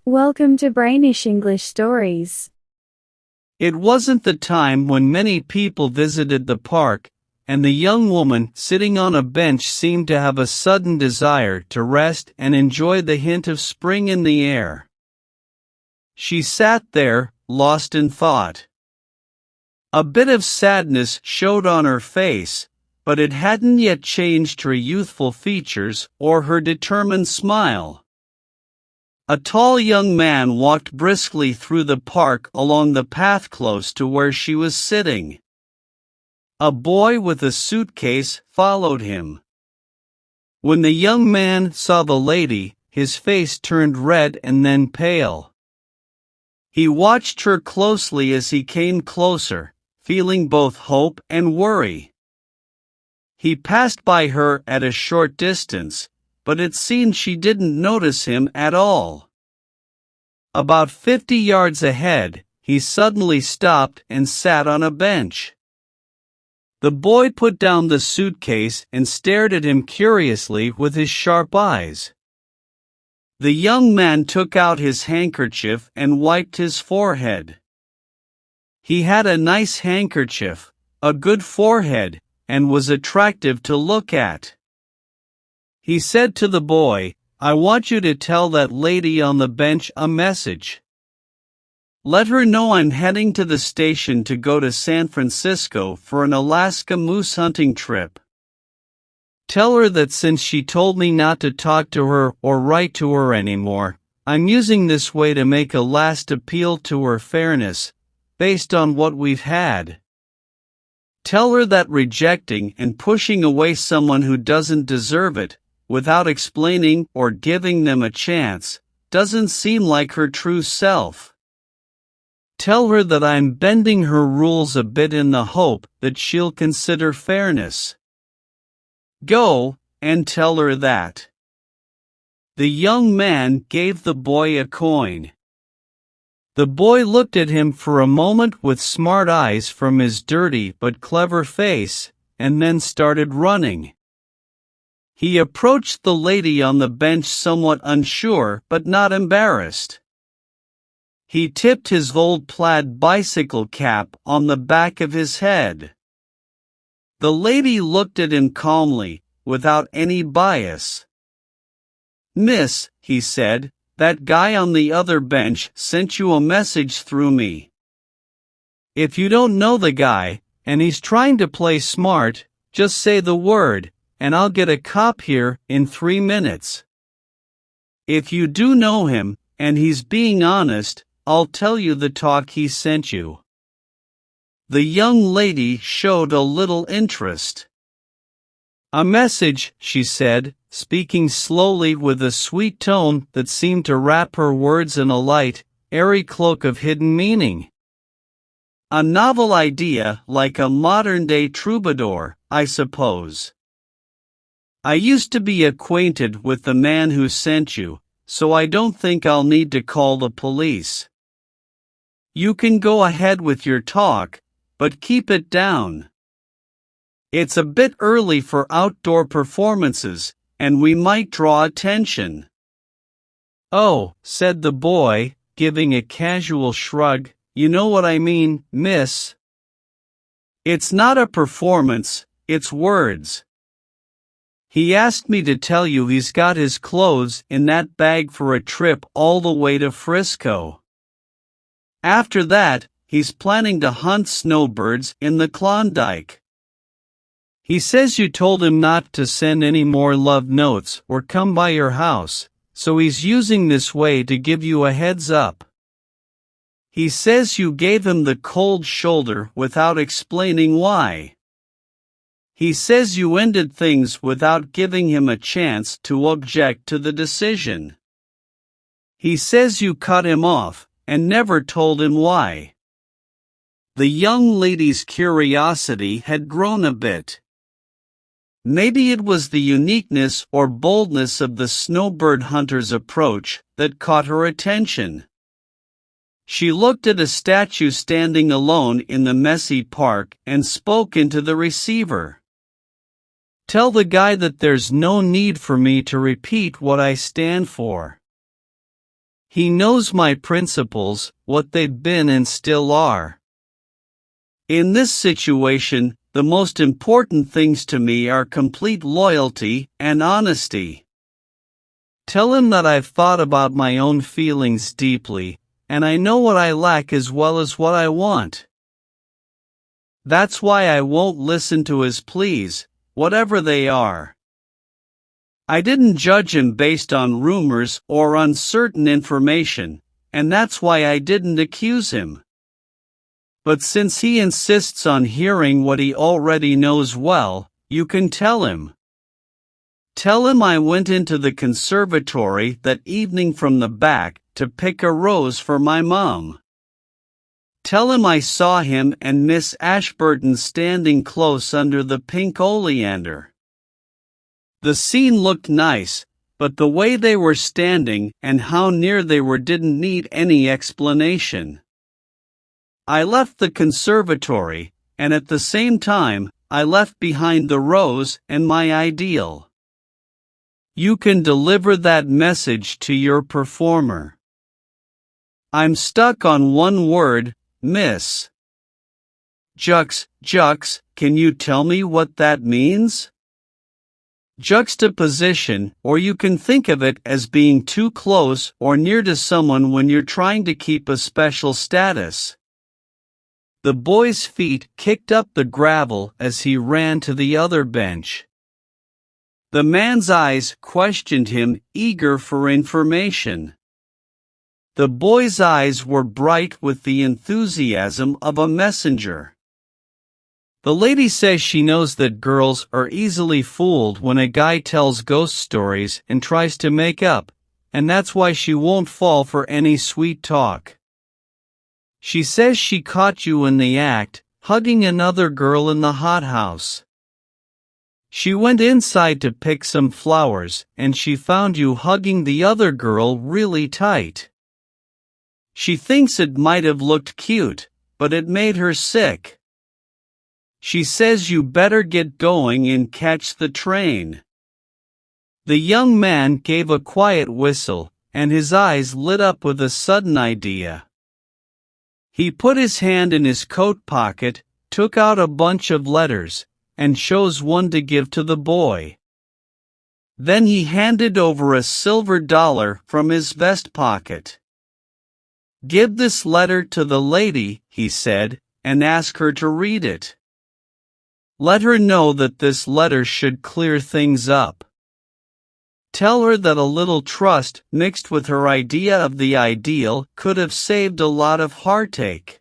Welcome to Brainish English Stories. It wasn't the time when many people visited the park, and the young woman sitting on a bench seemed to have a sudden desire to rest and enjoy the hint of spring in the air. She sat there, lost in thought. A bit of sadness showed on her face, but it hadn't yet changed her youthful features or her determined smile. A tall young man walked briskly through the park along the path close to where she was sitting. A boy with a suitcase followed him. When the young man saw the lady, his face turned red and then pale. He watched her closely as he came closer, feeling both hope and worry. He passed by her at a short distance, but it seemed she didn't notice him at all. About 50 yards ahead, he suddenly stopped and sat on a bench. The boy put down the suitcase and stared at him curiously with his sharp eyes. The young man took out his handkerchief and wiped his forehead. He had a nice handkerchief, a good forehead, and was attractive to look at. He said to the boy, "I want you to tell that lady on the bench a message. Let her know I'm heading to the station to go to San Francisco for an Alaska moose hunting trip. Tell her that since she told me not to talk to her or write to her anymore, I'm using this way to make a last appeal to her fairness, based on what we've had. Tell her that rejecting and pushing away someone who doesn't deserve it, without explaining or giving them a chance, doesn't seem like her true self. Tell her that I'm bending her rules a bit in the hope that she'll consider fairness. Go, and tell her that." The young man gave the boy a coin. The boy looked at him for a moment with smart eyes from his dirty but clever face, and then started running. He approached the lady on the bench somewhat unsure but not embarrassed. He tipped his old plaid bicycle cap on the back of his head. The lady looked at him calmly, without any bias. "Miss," he said, "that guy on the other bench sent you a message through me. If you don't know the guy, and he's trying to play smart, just say the word, and I'll get a cop here in 3 minutes. If you do know him, and he's being honest, I'll tell you the talk he sent you." The young lady showed a little interest. "A message," she said, speaking slowly with a sweet tone that seemed to wrap her words in a light, airy cloak of hidden meaning. "A novel idea like a modern-day troubadour, I suppose. I used to be acquainted with the man who sent you, so I don't think I'll need to call the police. You can go ahead with your talk, but keep it down. It's a bit early for outdoor performances, and we might draw attention." "Oh," said the boy, giving a casual shrug, "you know what I mean, miss. It's not a performance, it's words. He asked me to tell you he's got his clothes in that bag for a trip all the way to Frisco. After that, he's planning to hunt snowbirds in the Klondike. He says you told him not to send any more love notes or come by your house, so he's using this way to give you a heads up. He says you gave him the cold shoulder without explaining why. He says you ended things without giving him a chance to object to the decision. He says you cut him off, and never told him why." The young lady's curiosity had grown a bit. Maybe it was the uniqueness or boldness of the snowbird hunter's approach that caught her attention. She looked at a statue standing alone in the messy park and spoke into the receiver. "Tell the guy that there's no need for me to repeat what I stand for. He knows my principles, what they've been and still are. In this situation, the most important things to me are complete loyalty and honesty. Tell him that I've thought about my own feelings deeply, and I know what I lack as well as what I want. That's why I won't listen to his pleas, whatever they are. I didn't judge him based on rumors or uncertain information, and that's why I didn't accuse him. But since he insists on hearing what he already knows well, you can tell him. Tell him I went into the conservatory that evening from the back to pick a rose for my mom. Tell him I saw him and Miss Ashburton standing close under the pink oleander. The scene looked nice, but the way they were standing and how near they were didn't need any explanation. I left the conservatory, and at the same time, I left behind the rose and my ideal. You can deliver that message to your performer. I'm stuck on one word, miss. Jux, can you tell me what that means? Juxtaposition, or you can think of it as being too close or near to someone when you're trying to keep a special status. The boy's feet kicked up the gravel as he ran to the other bench. The man's eyes questioned him, eager for information. The boy's eyes were bright with the enthusiasm of a messenger. The lady says she knows that girls are easily fooled when a guy tells ghost stories and tries to make up, and that's why she won't fall for any sweet talk. She says she caught you in the act, hugging another girl in the hothouse. She went inside to pick some flowers, and she found you hugging the other girl really tight. She thinks it might have looked cute, but it made her sick. She says you better get going and catch the train. The young man gave a quiet whistle, and his eyes lit up with a sudden idea. He put his hand in his coat pocket, took out a bunch of letters, and chose one to give to the boy. Then he handed over a silver dollar from his vest pocket. Give this letter to the lady, he said, and ask her to read it. Let her know that this letter should clear things up. Tell her that a little trust mixed with her idea of the ideal could have saved a lot of heartache.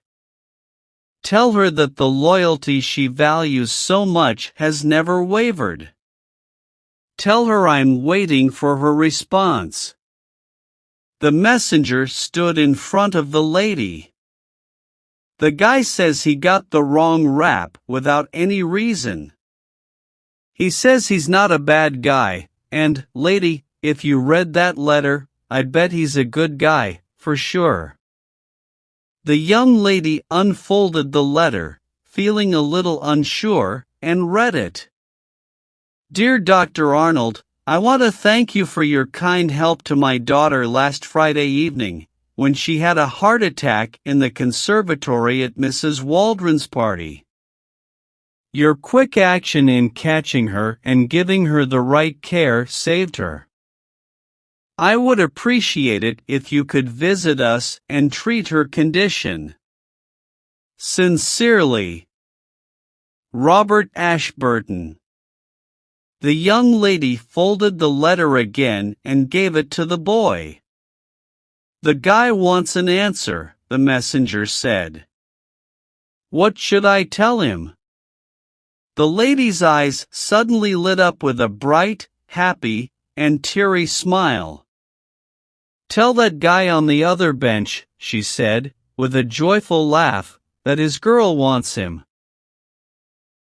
Tell her that the loyalty she values so much has never wavered. Tell her I'm waiting for her response. The messenger stood in front of the lady. The guy says he got the wrong rap without any reason. He says he's not a bad guy, and, lady, if you read that letter, I bet he's a good guy, for sure. The young lady unfolded the letter, feeling a little unsure, and read it. Dear Dr. Arnold, I want to thank you for your kind help to my daughter last Friday evening, when she had a heart attack in the conservatory at Mrs. Waldron's party. Your quick action in catching her and giving her the right care saved her. I would appreciate it if you could visit us and treat her condition. Sincerely, Robert Ashburton. The young lady folded the letter again and gave it to the boy. The guy wants an answer, the messenger said. What should I tell him? The lady's eyes suddenly lit up with a bright, happy, and teary smile. Tell that guy on the other bench, she said, with a joyful laugh, that his girl wants him.